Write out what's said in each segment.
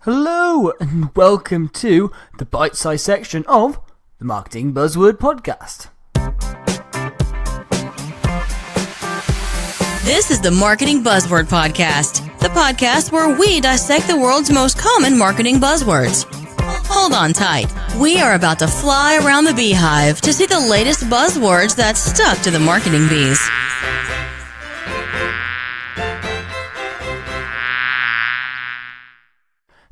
Hello and welcome to the bite-sized section of the Marketing Buzzword Podcast. This is the Marketing Buzzword Podcast, the podcast where we dissect the world's most common marketing buzzwords. Hold on tight. We are about to fly around the beehive to see the latest buzzwords that stuck to the marketing bees.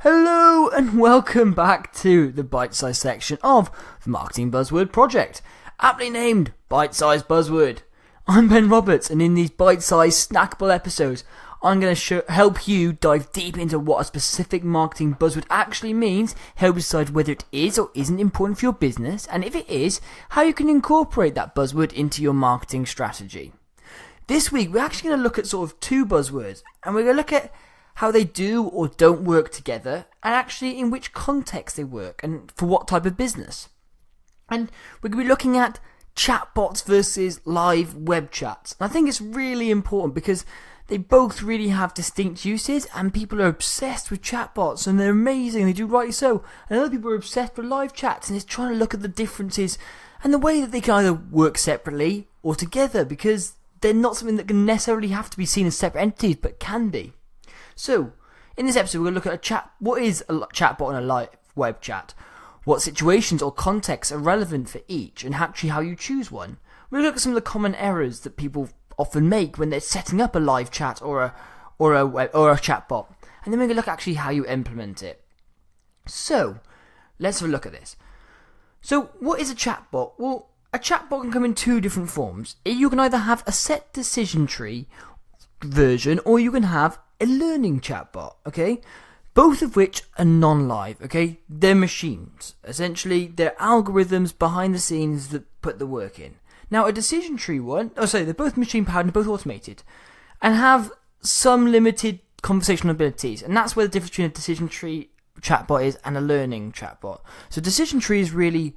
Hello and welcome back to the bite-sized section of the Marketing Buzzword Project, aptly named Bitesize Buzzword. I'm Ben Roberts, and in these bite-sized snackable episodes, I'm going to help you dive deep into what a specific marketing buzzword actually means, help decide whether it is or isn't important for your business, and if it is, how you can incorporate that buzzword into your marketing strategy. This week, we're actually going to look at sort of two buzzwords, and we're going to look at how they do or don't work together, and actually in which context they work, and for what type of business. And we're going to be looking at chatbots versus live WebChats. And I think it's really important because they both really have distinct uses, and people are obsessed with chatbots, and they're amazing, they do rightly so. And other people are obsessed with live chats, and it's trying to look at the differences and the way that they can either work separately or together, because they're not something that can necessarily have to be seen as separate entities, but can be. So, in this episode, we're going to look at what is a chatbot and a live web chat, what situations or contexts are relevant for each, and actually how you choose one. We're going to look at some of the common errors that people often make when they're setting up a live chat or a chatbot, and then we're going to look at actually how you implement it. So, let's have a look at this. So, what is a chatbot? Well, a chatbot can come in two different forms. You can either have a set decision tree version, or you can have a learning chatbot, okay? Both of which are non-live, okay? They're machines. Essentially, they're algorithms behind the scenes that put the work in. Now, a decision tree one, they're both machine-powered and both automated, and have some limited conversational abilities, and that's where the difference between a decision tree chatbot is and a learning chatbot. So decision tree is really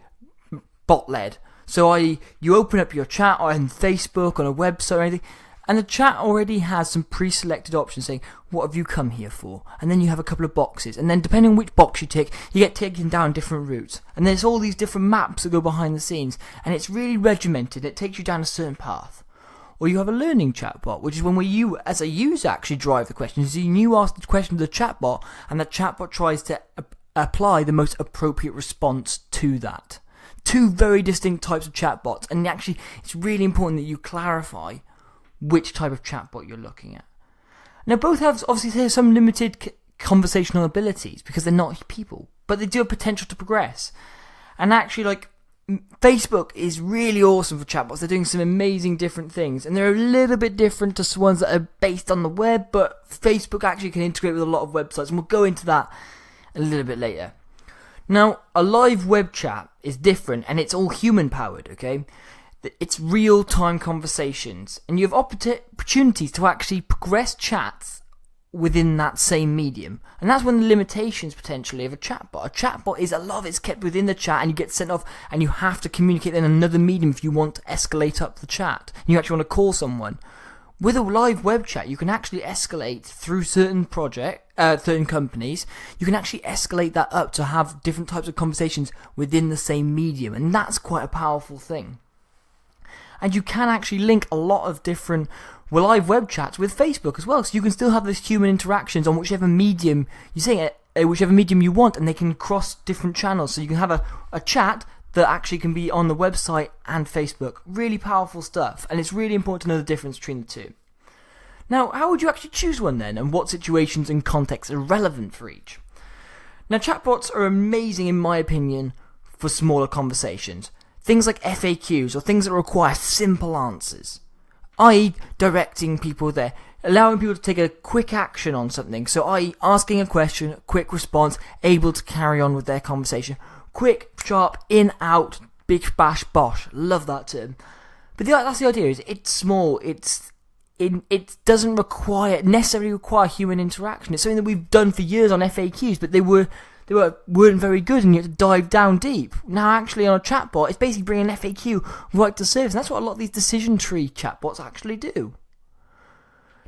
bot-led. So you open up your chat on Facebook, on a website or anything, and the chat already has some pre-selected options saying, what have you come here for? And then you have a couple of boxes. And then depending on which box you tick, you get taken down different routes. And there's all these different maps that go behind the scenes. And it's really regimented. It takes you down a certain path. Or you have a learning chatbot, which is when you, as a user, actually drive the questions. So you ask the question to the chatbot, and the chatbot tries to apply the most appropriate response to that. Two very distinct types of chatbots. And actually, it's really important that you clarify which type of chatbot you're looking at. Now, both have obviously some limited conversational abilities because they're not people, but they do have potential to progress. And actually, Facebook is really awesome for chatbots. They're doing some amazing different things, and they're a little bit different to ones that are based on the web, but Facebook actually can integrate with a lot of websites, and we'll go into that a little bit later. Now, a live web chat is different, and it's all human-powered, okay? It's real-time conversations, and you have opportunities to actually progress chats within that same medium. And that's one of the limitations, potentially, of a chatbot. A chatbot is a lot of it's kept within the chat, and you get sent off, and you have to communicate in another medium if you want to escalate up the chat. You actually want to call someone. With a live web chat, you can actually escalate through certain companies. You can actually escalate that up to have different types of conversations within the same medium, and that's quite a powerful thing. And you can actually link a lot of different live web chats with Facebook as well. So you can still have those human interactions on whichever medium you say whichever medium you want, and they can cross different channels. So you can have a chat that actually can be on the website and Facebook. Really powerful stuff. And it's really important to know the difference between the two. Now, how would you actually choose one then? And what situations and contexts are relevant for each? Now, chatbots are amazing, in my opinion, for smaller conversations. Things like FAQs or things that require simple answers, i.e. directing people there, allowing people to take a quick action on something, so i.e. asking a question, quick response, able to carry on with their conversation. Quick, sharp, in, out, big bash, bosh. Love that term. But that's the idea, is it's small, it doesn't necessarily require human interaction. It's something that we've done for years on FAQs, but they weren't very good, and you had to dive down deep. Now, actually, on a chatbot, it's basically bringing an FAQ right to surface, and that's what a lot of these decision tree chatbots actually do.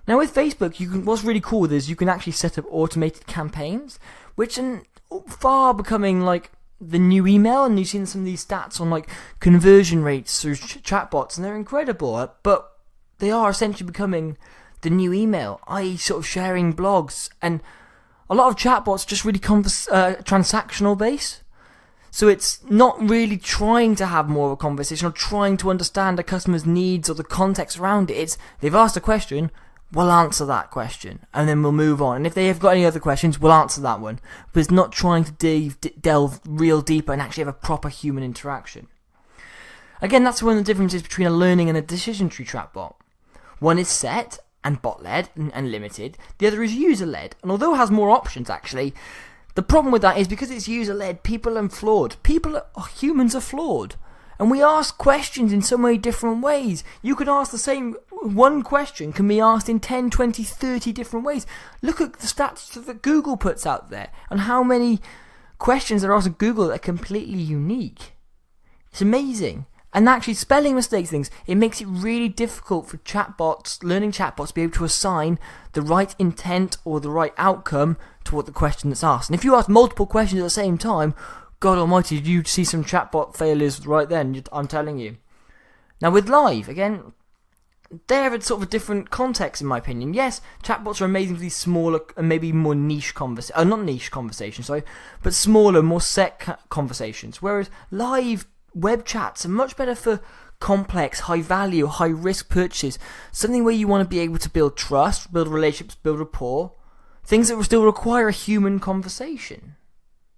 Now, with Facebook, what's really cool is you can actually set up automated campaigns, which are far becoming like the new email, and you've seen some of these stats on like conversion rates through chatbots, and they're incredible, but they are essentially becoming the new email, i.e. sort of sharing blogs, and a lot of chatbots just really transactional based. So it's not really trying to have more of a conversation or trying to understand a customer's needs or the context around it. It's they've asked a question, we'll answer that question, and then we'll move on. And if they have got any other questions, we'll answer that one. But it's not trying to delve real deeper and actually have a proper human interaction. Again, that's one of the differences between a learning and a decision tree chatbot. One is set and bot-led and limited. The other is user-led. And although it has more options, actually, the problem with that is because it's user-led, people are flawed. Humans are flawed. And we ask questions in so many different ways. You could ask the same one question can be asked in 10, 20, 30 different ways. Look at the stats that Google puts out there and how many questions there are asked at Google that are completely unique. It's amazing. And actually spelling mistakes things, it makes it really difficult for learning chatbots to be able to assign the right intent or the right outcome to what the question that's asked. And if you ask multiple questions at the same time, God almighty, you'd see some chatbot failures right then, I'm telling you. Now with live, again, they're at sort of a different context in my opinion. Yes, chatbots are amazing for these smaller and maybe more niche conversations, but smaller, more set conversations. Whereas live web chats are much better for complex, high value, high risk purchases. Something where you want to be able to build trust, build relationships, build rapport. Things that will still require a human conversation.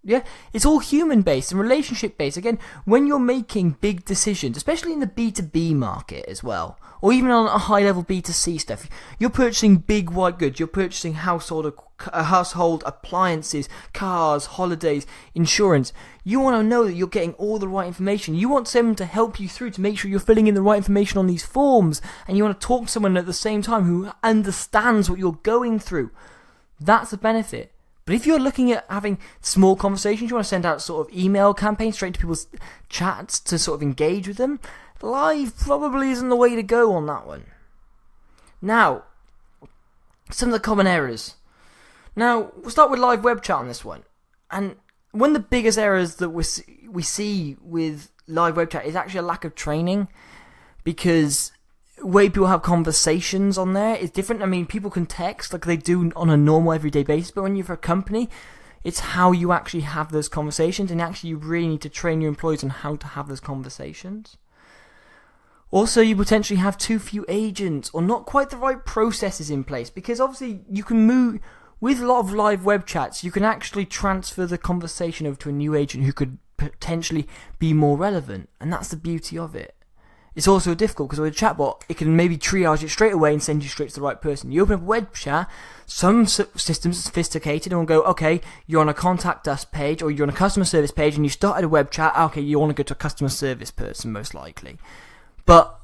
Yeah, it's all human-based and relationship-based. Again, when you're making big decisions, especially in the B2B market as well, or even on a high-level B2C stuff, you're purchasing big white goods, you're purchasing household appliances, cars, holidays, insurance. You want to know that you're getting all the right information. You want someone to help you through to make sure you're filling in the right information on these forms, and you want to talk to someone at the same time who understands what you're going through. That's the benefit. But if you're looking at having small conversations, you want to send out sort of email campaigns straight to people's chats to sort of engage with them, live probably isn't the way to go on that one. Now, some of the common errors. Now, we'll start with live web chat on this one. And one of the biggest errors that we see with live web chat is actually a lack of training, because the way people have conversations on there is different. I mean, people can text like they do on a normal everyday basis, but when you're for a company, it's how you actually have those conversations, and actually you really need to train your employees on how to have those conversations. Also, you potentially have too few agents or not quite the right processes in place, because obviously you can move with a lot of live web chats, you can actually transfer the conversation over to a new agent who could potentially be more relevant, and that's the beauty of it. It's also difficult because with a chatbot, it can maybe triage it straight away and send you straight to the right person. You open up a web chat, some systems are sophisticated and will go, okay, you're on a contact us page or you're on a customer service page and you started a web chat, okay, you want to go to a customer service person most likely. But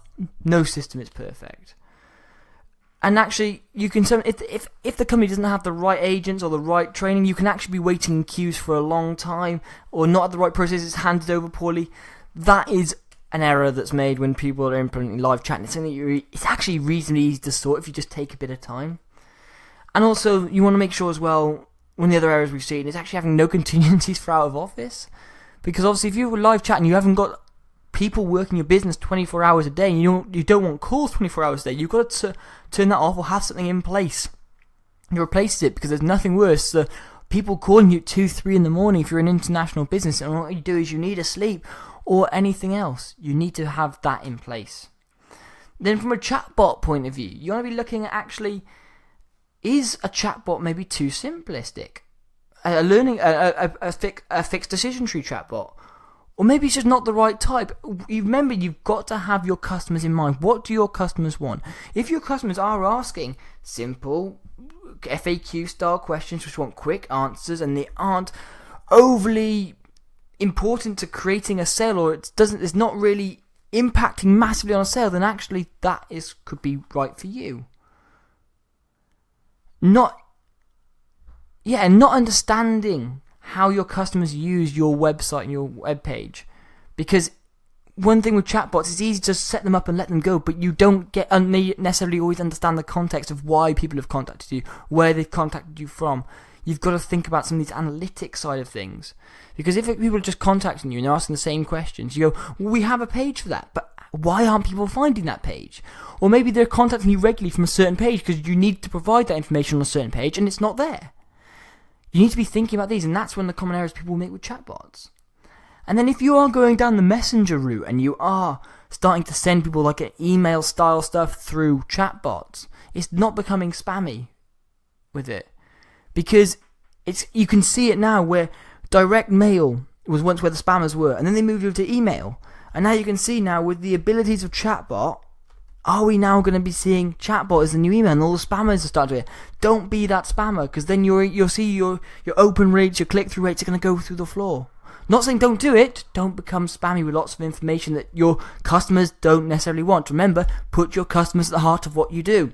no system is perfect. And actually, you can if the company doesn't have the right agents or the right training, you can actually be waiting in queues for a long time or not at the right process, it's handed over poorly. That is an error that's made when people are implementing live chat. And it's something it's actually reasonably easy to sort if you just take a bit of time. And also, you want to make sure as well, one of the other errors we've seen is actually having no contingencies for out of office. Because obviously, if you're live chat and you haven't got people working your business 24 hours a day, and you don't want calls 24 hours a day, you've got to turn that off or have something in place. You replace it, because there's nothing worse than people calling you at 2, 3 in the morning if you're an international business, and what you do is you need to sleep or anything else. You need to have that in place. Then from a chatbot point of view, you want to be looking at actually, is a chatbot maybe too simplistic? A fixed decision tree chatbot? Or maybe it's just not the right type. Remember, you've got to have your customers in mind. What do your customers want? If your customers are asking simple FAQ style questions which want quick answers and they aren't overly important to creating a sale, or it's not really impacting massively on a sale, then actually that could be right for you. Not understanding how your customers use your website and your web page, because one thing with chatbots, it's easy to set them up and let them go, but you don't necessarily always understand the context of why people have contacted you, where they've contacted you from. you've got to think about some of these analytics side of things. Because if people are just contacting you and they're asking the same questions, you go, well, we have a page for that, but why aren't people finding that page? Or maybe they're contacting you regularly from a certain page because you need to provide that information on a certain page and it's not there. You need to be thinking about these, and that's one of the common errors people make with chatbots. And then if you are going down the messenger route and you are starting to send people like an email style stuff through chatbots, it's not becoming spammy with it. Because you can see it now where direct mail was once where the spammers were, and then they moved over to email. And now you can see now with the abilities of chatbot, are we now going to be seeing chatbot as the new email and all the spammers are starting to do it? Don't be that spammer, because then you'll see your open rates, your click-through rates are going to go through the floor. Not saying don't do it, don't become spammy with lots of information that your customers don't necessarily want. Remember, put your customers at the heart of what you do.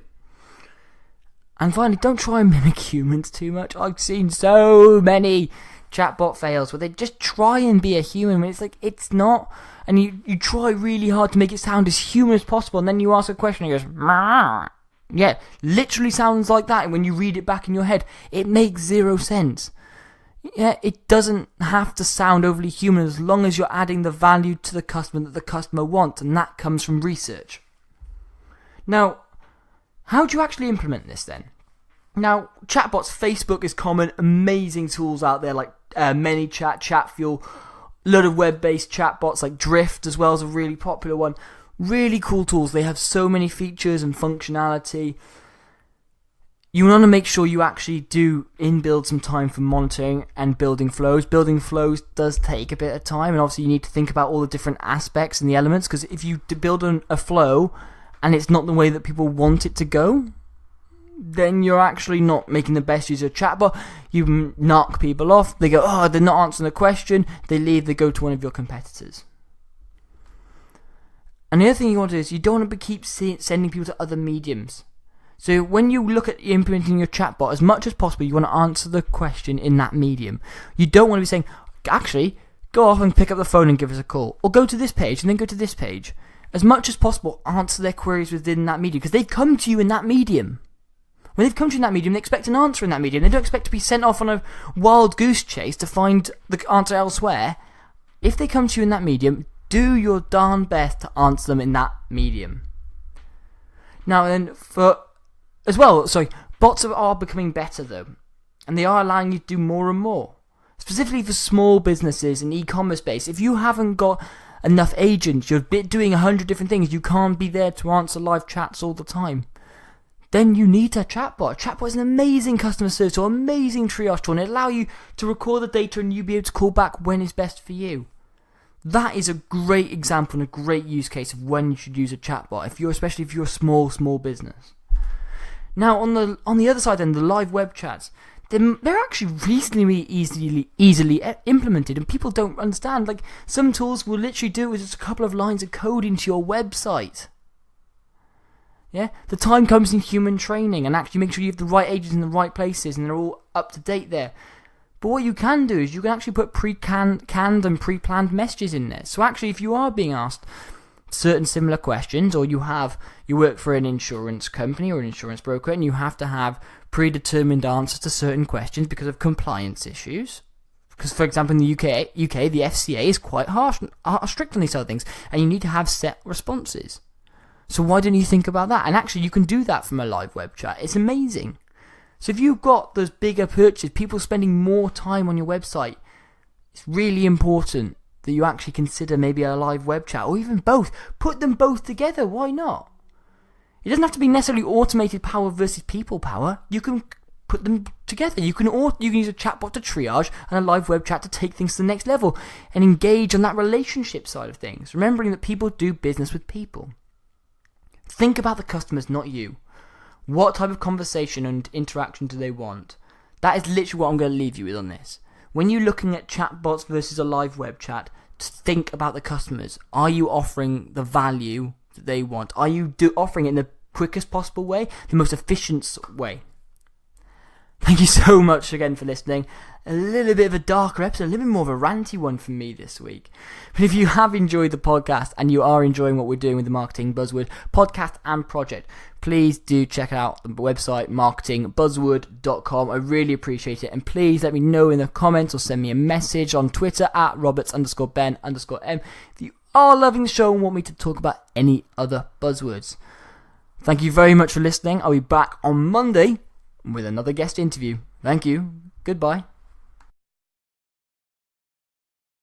And finally, don't try and mimic humans too much. I've seen so many chatbot fails where they just try and be a human when it's like, it's not. And you try really hard to make it sound as human as possible, and then you ask a question and it goes, Mah. Yeah, literally sounds like that. And when you read it back in your head, it makes zero sense. Yeah, it doesn't have to sound overly human as long as you're adding the value to the customer that the customer wants, and that comes from research. Now, how do you actually implement this then? Now, chatbots, Facebook is common, amazing tools out there like ManyChat, Chatfuel, a lot of web-based chatbots like Drift as well is a really popular one. Really cool tools. They have so many features and functionality. You want to make sure you actually do inbuild some time for monitoring and building flows. Building flows does take a bit of time, and obviously you need to think about all the different aspects and the elements, because if you build a flow and it's not the way that people want it to go, then you're actually not making the best use of chatbot. You knock people off. They go, oh, they're not answering the question. They leave. They go to one of your competitors. And the other thing you want to do is you don't want to keep sending people to other mediums. So when you look at implementing your chatbot, as much as possible, you want to answer the question in that medium. You don't want to be saying, actually, go off and pick up the phone and give us a call. Or go to this page and then go to this page. As much as possible, answer their queries within that medium, because they've come to you in that medium. When they've come to you in that medium, they expect an answer in that medium. They don't expect to be sent off on a wild goose chase to find the answer elsewhere. If they come to you in that medium, do your darn best to answer them in that medium. Now then, bots are becoming better though, and they are allowing you to do more and more. Specifically for small businesses and e-commerce space, if you haven't got enough agents, you're doing 100 different things, you can't be there to answer live chats all the time, then you need a chatbot. A chatbot is an amazing customer service tool, amazing triage tool, and it allows you to record the data and you be able to call back when is best for you. That is a great example and a great use case of when you should use a chatbot, especially if you're a small business. Now, on the other side then, the live web chats, they're actually reasonably easily implemented, and people don't understand. Like, some tools will literally do with just a couple of lines of code into your website. Yeah, the time comes in human training, and actually make sure you have the right agents in the right places and they're all up to date there. But what you can do is you can actually put pre-canned and pre-planned messages in there. So actually, if you are being asked certain similar questions, or you work for an insurance company or an insurance broker and you have to have predetermined answers to certain questions because of compliance issues. Because, for example, in the UK, the FCA is quite strict on these other things, and you need to have set responses. So why don't you think about that? And actually, you can do that from a live web chat. It's amazing. So if you've got those bigger purchases, people spending more time on your website, it's really important that you actually consider maybe a live web chat, or even both. Put them both together. Why not? It doesn't have to be necessarily automated power versus people power. You can put them together. You can use a chatbot to triage and a live web chat to take things to the next level and engage on that relationship side of things, remembering that people do business with people. Think about the customers, not you. What type of conversation and interaction do they want? That is literally what I'm going to leave you with on this. When you're looking at chatbots versus a live web chat, think about the customers. Are you offering the value that they want? Are you offering it in the quickest possible way, the most efficient way? Thank you so much again for listening. A little bit of a darker episode, a little bit more of a ranty one from me this week. But if you have enjoyed the podcast and you are enjoying what we're doing with the Marketing Buzzword Podcast and project, please do check out the website marketingbuzzword.com. I really appreciate it. And please let me know in the comments or send me a message on Twitter at Roberts_Ben_M if you are loving the show and want me to talk about any other buzzwords. Thank you very much for listening. I'll be back on Monday with another guest interview. Thank you. Goodbye.